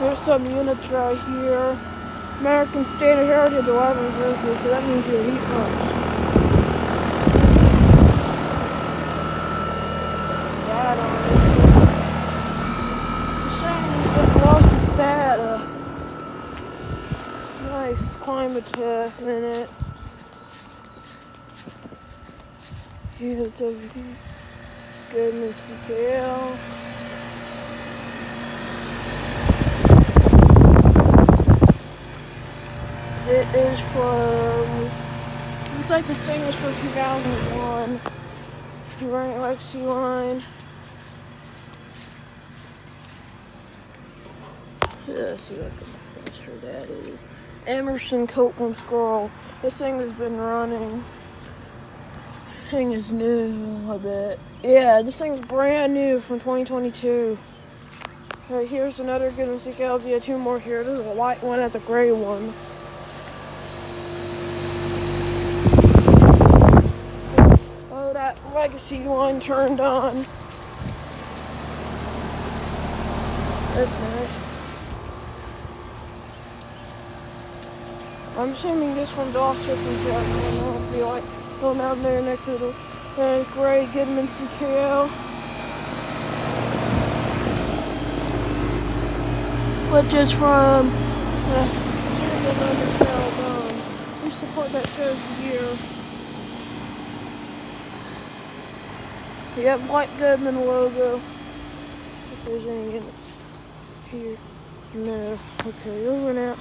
There's some units right here. American Standard Heritage 11 versus, so that means you're heat pumps. That on this. The shame lost its data. Nice climate tech in it. Units over here. Goodman CKL. It is from, looks like this thing is from 2001. Bryant Lexi line. Let's see what kind of faster that is. Emerson Copeland's Girl. This thing has been running. This thing is new, I bet. Yeah, this thing's brand new from 2022. Alright, here's another Goodman CKL. Yeah, two more here. This is a white one at the gray one. Oh, that legacy line turned on. That's nice. I'm assuming this one's off shipping to everyone. I'll be like going out there next to the gray Goodman CKL. Which is from we support that shows the year. Yep, white Goodman logo. If there's any units here. No. Okay, over now.